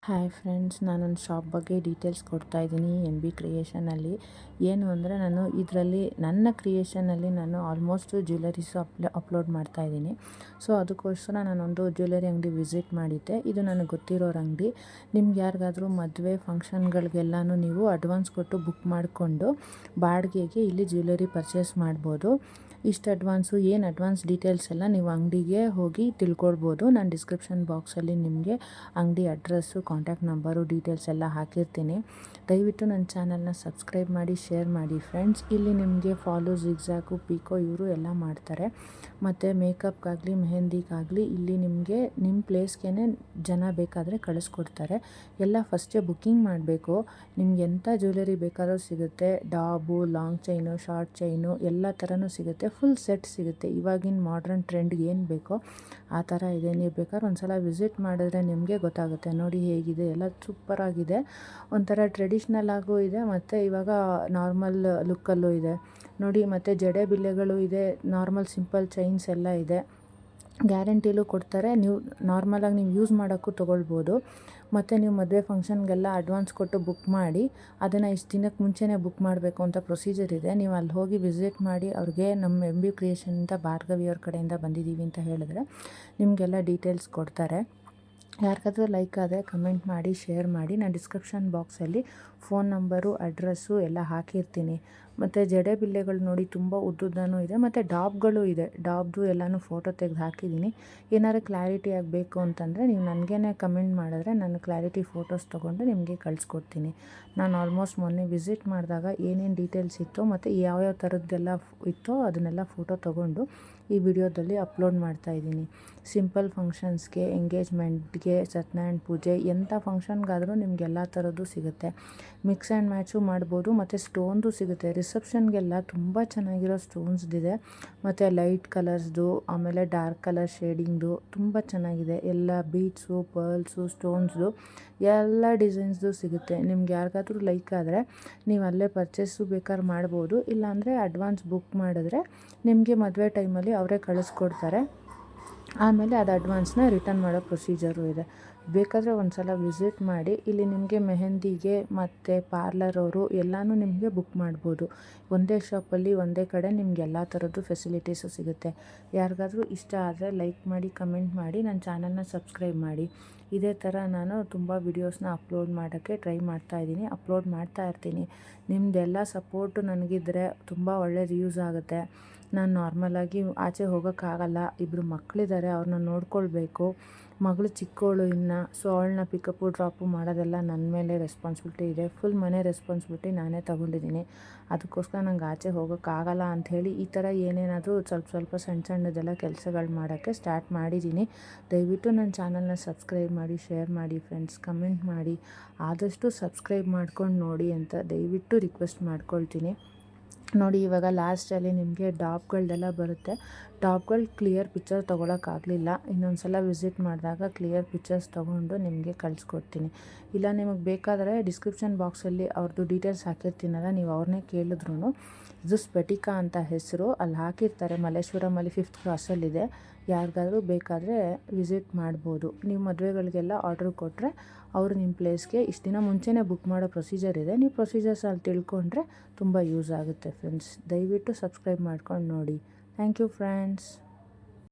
Hi friends, ನಾನೊಂದು shop ಬಗ್ಗೆ details ಕೊಡ್ತಾ ಇದ್ದೀನಿ MB ಕ್ರಿಯೇಷನಲ್ಲಿ. ಏನು ಅಂದರೆ ನಾನು ಇದರಲ್ಲಿ ನನ್ನ ಕ್ರಿಯೇಷನಲ್ಲಿ ನಾನು ಆಲ್ಮೋಸ್ಟ್ ಜ್ಯುವೆಲರೀಸು ಅಪ್ಲೋಡ್ ಮಾಡ್ತಾ ಇದ್ದೀನಿ. ಸೊ ಅದಕ್ಕೋಸ್ಕರ ನಾನೊಂದು ಜ್ಯುವೆಲರಿ ಅಂಗಡಿ ವಿಸಿಟ್ ಮಾಡಿದ್ದೆ. ಇದು ನನಗೆ ಗೊತ್ತಿರೋರ ಅಂಗಡಿ. ನಿಮ್ಗೆ ಯಾರಿಗಾದರೂ ಮದುವೆ ಫಂಕ್ಷನ್ಗಳಿಗೆಲ್ಲನೂ ನೀವು ಅಡ್ವಾನ್ಸ್ ಕೊಟ್ಟು ಬುಕ್ ಮಾಡಿಕೊಂಡು ಬಾಡಿಗೆಗೆ ಇಲ್ಲಿ ಜ್ಯುವೆಲರಿ ಪರ್ಚೇಸ್ ಮಾಡ್ಬೋದು. ಇಷ್ಟು ಅಡ್ವಾನ್ಸು ಏನು ಅಡ್ವಾನ್ಸ್ ಡೀಟೇಲ್ಸ್ ಎಲ್ಲ ನೀವು ಅಂಗಡಿಗೆ ಹೋಗಿ ತಿಳ್ಕೊಳ್ಬೋದು. ನಾನು ಡಿಸ್ಕ್ರಿಪ್ಷನ್ ಬಾಕ್ಸಲ್ಲಿ ನಿಮಗೆ ಅಂಗಡಿ ಅಡ್ರೆಸ್ಸು, ಕಾಂಟ್ಯಾಕ್ಟ್ ನಂಬರು, ಡೀಟೇಲ್ಸ್ ಎಲ್ಲ ಹಾಕಿರ್ತೀನಿ. ದಯವಿಟ್ಟು ನನ್ನ ಚಾನಲ್ನ ಸಬ್ಸ್ಕ್ರೈಬ್ ಮಾಡಿ, ಶೇರ್ ಮಾಡಿ ಫ್ರೆಂಡ್ಸ್. ಇಲ್ಲಿ ನಿಮಗೆ ಫಾಲು, ಜಿಗ್ಜಾಗು, ಪಿಕೋ ಇವರು ಎಲ್ಲ ಮಾಡ್ತಾರೆ. ಮತ್ತು ಮೇಕಪ್ಗಾಗಲಿ ಮೆಹಂದಿಗಾಗಲಿ ಇಲ್ಲಿ ನಿಮಗೆ ನಿಮ್ಮ ಪ್ಲೇಸ್ಗೆ ಜನ ಬೇಕಾದರೆ ಕಳಿಸ್ಕೊಡ್ತಾರೆ. ಎಲ್ಲ ಫಸ್ಟೇ ಬುಕ್ಕಿಂಗ್ ಮಾಡಬೇಕು. ನಿಮ್ಗೆ ಎಂಥ ಜ್ಯುವೆಲರಿ ಬೇಕಾದರೂ ಸಿಗುತ್ತೆ. ಡಾಬು, ಲಾಂಗ್ ಚೈನು, ಶಾರ್ಟ್ ಚೈನು ಎಲ್ಲ ಥರನೂ ಸಿಗುತ್ತೆ. ಫುಲ್ ಸೆಟ್ ಸಿಗುತ್ತೆ. ಇವಾಗಿನ ಮಾಡ್ರನ್ ಟ್ರೆಂಡ್ಗೆ ಏನು ಬೇಕೋ ಆ ಥರ ಇದೆ. ನೀವು ಬೇಕಾದ್ರೆ ಒಂದು ಸಲ ವಿಸಿಟ್ ಮಾಡಿದ್ರೆ ನಿಮಗೆ ಗೊತ್ತಾಗುತ್ತೆ. ನೋಡಿ ಹೇಗಿದೆ, ಎಲ್ಲ ಸೂಪರಾಗಿದೆ. ಒಂಥರ ಟ್ರೆಡಿಷ್ನಲ್ ಆಗೂ ಇದೆ ಮತ್ತು ಇವಾಗ ನಾರ್ಮಲ್ ಲುಕ್ಕಲ್ಲೂ ಇದೆ ನೋಡಿ. ಮತ್ತು ಜಡೆ ಬಿಲ್ಲೆಗಳು ಇದೆ, ನಾರ್ಮಲ್ ಸಿಂಪಲ್ ಚೈನ್ಸ್ ಎಲ್ಲ ಇದೆ. ಗ್ಯಾರಂಟಿಲೂ ಕೊಡ್ತಾರೆ. ನೀವು ನಾರ್ಮಲಾಗಿ ನೀವು ಯೂಸ್ ಮಾಡೋಕ್ಕೂ ತೊಗೊಳ್ಬೋದು. ಮತ್ತು ನೀವು ಮದುವೆ ಫಂಕ್ಷನ್ಗೆಲ್ಲ ಅಡ್ವಾನ್ಸ್ ಕೊಟ್ಟು ಬುಕ್ ಮಾಡಿ ಅದನ್ನು ಇಷ್ಟು ದಿನಕ್ಕೆ ಮುಂಚೆನೇ ಬುಕ್ ಮಾಡಬೇಕು ಅಂತ ಪ್ರೊಸೀಜರ್ ಇದೆ. ನೀವು ಅಲ್ಲಿ ಹೋಗಿ ವಿಸಿಟ್ ಮಾಡಿ ಅವ್ರಿಗೆ ನಮ್ಮ MB ಕ್ರಿಯೇಷನಿಂದ ಭಾರ್ಗವಿಯವ್ರ ಕಡೆಯಿಂದ ಬಂದಿದ್ದೀವಿ ಅಂತ ಹೇಳಿದ್ರೆ ನಿಮಗೆಲ್ಲ ಡೀಟೇಲ್ಸ್ ಕೊಡ್ತಾರೆ. ಯಾರಿಗಾದ್ರೂ ಲೈಕ್ ಆದರೆ ಕಮೆಂಟ್ ಮಾಡಿ, ಶೇರ್ ಮಾಡಿ. ನಾನು ಡಿಸ್ಕ್ರಿಪ್ಷನ್ ಬಾಕ್ಸಲ್ಲಿ ಫೋನ್ ನಂಬರು, ಅಡ್ರೆಸ್ಸು ಎಲ್ಲ ಹಾಕಿರ್ತೀನಿ. ಮತ್ತು ಜಡೆ ಬಿಲ್ಲೆಗಳು ನೋಡಿ ತುಂಬ ಉದ್ದುದ್ದನೂ ಇದೆ. ಮತ್ತು ಡಾಬ್ಗಳು ಇದೆ. ಡಾಬ್ದು ಎಲ್ಲನೂ ಫೋಟೋ ತೆಗೆದು ಹಾಕಿದ್ದೀನಿ. ಏನಾದ್ರು ಕ್ಲಾರಿಟಿ ಆಗಬೇಕು ಅಂತಂದರೆ ನೀವು ನನಗೇ ಕಮೆಂಟ್ ಮಾಡಿದ್ರೆ ನಾನು ಕ್ಲಾರಿಟಿ ಫೋಟೋಸ್ ತೊಗೊಂಡು ನಿಮಗೆ ಕಳಿಸ್ಕೊಡ್ತೀನಿ. ನಾನು ಆಲ್ಮೋಸ್ಟ್ ಮೊನ್ನೆ ವಿಸಿಟ್ ಮಾಡಿದಾಗ ಏನೇನು ಡೀಟೇಲ್ಸ್ ಇತ್ತು ಮತ್ತು ಯಾವ್ಯಾವ ಥರದ್ದೆಲ್ಲ ಇತ್ತೋ ಅದನ್ನೆಲ್ಲ ಫೋಟೋ ತೊಗೊಂಡು ಈ ವಿಡಿಯೋದಲ್ಲಿ ಅಪ್ಲೋಡ್ ಮಾಡ್ತಾಯಿದ್ದೀನಿ. ಸಿಂಪಲ್ ಫಂಕ್ಷನ್ಸ್ಗೆ, ಎಂಗೇಜ್ಮೆಂಟ್ಗೆ, ಸತ್ಯನಾರಾಯಣ ಪೂಜೆ, ಎಂಥ ಫಂಕ್ಷನ್ಗಾದರೂ ನಿಮ್ಗೆ ಎಲ್ಲ ಥರದ್ದು ಸಿಗುತ್ತೆ. ಮಿಕ್ಸ್ ಆ್ಯಂಡ್ ಮ್ಯಾಚು ಮಾಡ್ಬೋದು. ಮತ್ತು ಸ್ಟೋನ್ದು ಸಿಗುತ್ತೆ. ರಿಸೆಪ್ಷನ್ಗೆಲ್ಲ ತುಂಬ ಚೆನ್ನಾಗಿರೋ ಸ್ಟೋನ್ಸ್ದಿದೆ. ಮತ್ತು ಲೈಟ್ ಕಲರ್ಸ್ದು, ಆಮೇಲೆ ಡಾರ್ಕ್ ಕಲರ್ ಶೇಡಿಂಗ್ದು ತುಂಬ ಚೆನ್ನಾಗಿದೆ. ಎಲ್ಲ ಬೀಡ್ಸು, ಪರ್ಲ್ಸು, ಸ್ಟೋನ್ಸ್ದು ಎಲ್ಲ ಡಿಸೈನ್ಸ್ದು ಸಿಗುತ್ತೆ. ನಿಮ್ಗೆ ಯಾರಿಗಾದ್ರೂ ಲೈಕ್ ಆದರೆ ನೀವು ಅಲ್ಲೇ ಪರ್ಚೇಸು ಬೇಕಾದ್ರೆ ಮಾಡ್ಬೋದು. ಇಲ್ಲಾಂದರೆ ಅಡ್ವಾನ್ಸ್ ಬುಕ್ ಮಾಡಿದ್ರೆ ನಿಮಗೆ ಮದುವೆ ಟೈಮಲ್ಲಿ ಅವರೇ ಕಳಿಸ್ಕೊಡ್ತಾರೆ. ಆಮೇಲೆ ಅದು ಅಡ್ವಾನ್ಸ್ನ ರಿಟರ್ನ್ ಮಾಡೋ ಪ್ರೊಸೀಜರು ಇದೆ. ಬೇಕಾದರೆ ಒಂದು ಸಲ ವಿಸಿಟ್ ಮಾಡಿ. ಇಲ್ಲಿ ನಿಮಗೆ ಮೆಹಂದಿಗೆ ಮತ್ತು ಪಾರ್ಲರವರು ಎಲ್ಲನೂ ನಿಮಗೆ ಬುಕ್ ಮಾಡ್ಬೋದು. ಒಂದೇ ಶಾಪಲ್ಲಿ ಒಂದೇ ಕಡೆ ನಿಮ್ಗೆ ಎಲ್ಲ ಥರದ್ದು ಫೆಸಿಲಿಟೀಸು ಸಿಗುತ್ತೆ. ಯಾರಿಗಾದ್ರೂ ಇಷ್ಟ ಆದರೆ ಲೈಕ್ ಮಾಡಿ, ಕಮೆಂಟ್ ಮಾಡಿ, ನನ್ನ ಚಾನಲ್ನ ಸಬ್ಸ್ಕ್ರೈಬ್ ಮಾಡಿ. ಇದೇ ಥರ ನಾನು ತುಂಬ ವಿಡಿಯೋಸ್ನ ಅಪ್ಲೋಡ್ ಮಾಡೋಕ್ಕೆ ಟ್ರೈ ಮಾಡ್ತಾಯಿದ್ದೀನಿ, ಅಪ್ಲೋಡ್ ಮಾಡ್ತಾ ಇರ್ತೀನಿ. ನಿಮ್ಮದೆಲ್ಲ ಸಪೋರ್ಟು ನನಗಿದ್ರೆ ತುಂಬ ಒಳ್ಳೆಯದು, ಯೂಸ್ ಆಗುತ್ತೆ. ನಾನು ನಾರ್ಮಲಾಗಿ ಆಚೆ ಹೋಗೋಕ್ಕಾಗಲ್ಲ. ಇಬ್ಬರು ಮಕ್ಕಳಿದ್ದಾರೆ, ಅವ್ರನ್ನ ನೋಡ್ಕೊಳ್ಬೇಕು. ಮಗಳು ಚಿಕ್ಕವಳು ಇನ್ನು. ಸೊ ಅವಳನ್ನ ಪಿಕಪ್ಪು ಡ್ರಾಪು ಮಾಡೋದೆಲ್ಲ ನನ್ನ ಮೇಲೆ ರೆಸ್ಪಾನ್ಸಿಬಿಲಿಟಿ ಇದೆ. ಫುಲ್ ಮನೆ ರೆಸ್ಪಾನ್ಸಿಬಿಲಿಟಿ ನಾನೇ ತೊಗೊಂಡಿದ್ದೀನಿ. ಅದಕ್ಕೋಸ್ಕರ ನಂಗೆ ಆಚೆ ಹೋಗೋಕ್ಕಾಗಲ್ಲ ಅಂಥೇಳಿ ಈ ಥರ ಏನೇನಾದರೂ ಸ್ವಲ್ಪ ಸಣ್ಣದೆಲ್ಲ ಕೆಲಸಗಳು ಮಾಡೋಕ್ಕೆ ಸ್ಟಾರ್ಟ್ ಮಾಡಿದ್ದೀನಿ. ದಯವಿಟ್ಟು ನನ್ನ ಚಾನಲ್ನ ಸಬ್ಸ್ಕ್ರೈಬ್ ಮಾಡಿ, ಶೇರ್ ಮಾಡಿ ಫ್ರೆಂಡ್ಸ್. ಕಮೆಂಟ್ ಮಾಡಿ. ಆದಷ್ಟು ಸಬ್ಸ್ಕ್ರೈಬ್ ಮಾಡ್ಕೊಂಡು ನೋಡಿ ಅಂತ ದಯವಿಟ್ಟು ರಿಕ್ವೆಸ್ಟ್ ಮಾಡ್ಕೊಳ್ತೀನಿ. ನೋಡಿ, ಇವಾಗ ಲಾಸ್ಟಲ್ಲಿ ನಿಮಗೆ ಟಾಪ್ಗಳದ್ದೆಲ್ಲ ಬರುತ್ತೆ. ಟಾಪ್ಗಳು ಕ್ಲಿಯರ್ ಪಿಕ್ಚರ್ ತೊಗೊಳಕ್ಕಾಗಲಿಲ್ಲ. ಇನ್ನೊಂದು ಸಲ ವಿಸಿಟ್ ಮಾಡಿದಾಗ ಕ್ಲಿಯರ್ ಪಿಕ್ಚರ್ಸ್ ತೊಗೊಂಡು ನಿಮಗೆ ಕಳಿಸ್ಕೊಡ್ತೀನಿ. ಇಲ್ಲ ನಿಮಗೆ ಬೇಕಾದರೆ ಡಿಸ್ಕ್ರಿಪ್ಷನ್ ಬಾಕ್ಸಲ್ಲಿ ಅವ್ರದ್ದು ಡೀಟೇಲ್ಸ್ ಹಾಕಿರ್ತೀನಲ್ಲ, ನೀವು ಅವ್ರನ್ನೇ ಕೇಳಿದ್ರು ಇದು ಸ್ಫಟಿಕಾ ಅಂತ ಹೆಸರು, ಅಲ್ಲಿ ಹಾಕಿರ್ತಾರೆ. ಮಲ್ಲೇಶ್ವರಮಲ್ಲಿ 5th ಕ್ರಾಸಲ್ಲಿದೆ. ಯಾರಿಗಾದ್ರೂ ಬೇಕಾದರೆ ವಿಸಿಟ್ ಮಾಡ್ಬೋದು. ನೀವು ಮದುವೆಗಳಿಗೆಲ್ಲ ಆರ್ಡ್ರ್ ಕೊಟ್ಟರೆ ಅವರು ನಿಮ್ಮ ಪ್ಲೇಸ್ಗೆ ಇಷ್ಟು ದಿನ ಮುಂಚೆನೇ ಬುಕ್ ಮಾಡೋ ಪ್ರೊಸೀಜರ್ ಇದೆ. ನೀವು ಪ್ರೊಸೀಜರ್ಸ್ ಅಲ್ಲಿ ತಿಳ್ಕೊಂಡ್ರೆ ತುಂಬ ಯೂಸ್ ಆಗುತ್ತೆ ಫ್ರೆಂಡ್ಸ್. ದಯವಿಟ್ಟು ಸಬ್ಸ್ಕ್ರೈಬ್ ಮಾಡ್ಕೊಂಡು ನೋಡಿ. Thank you friends.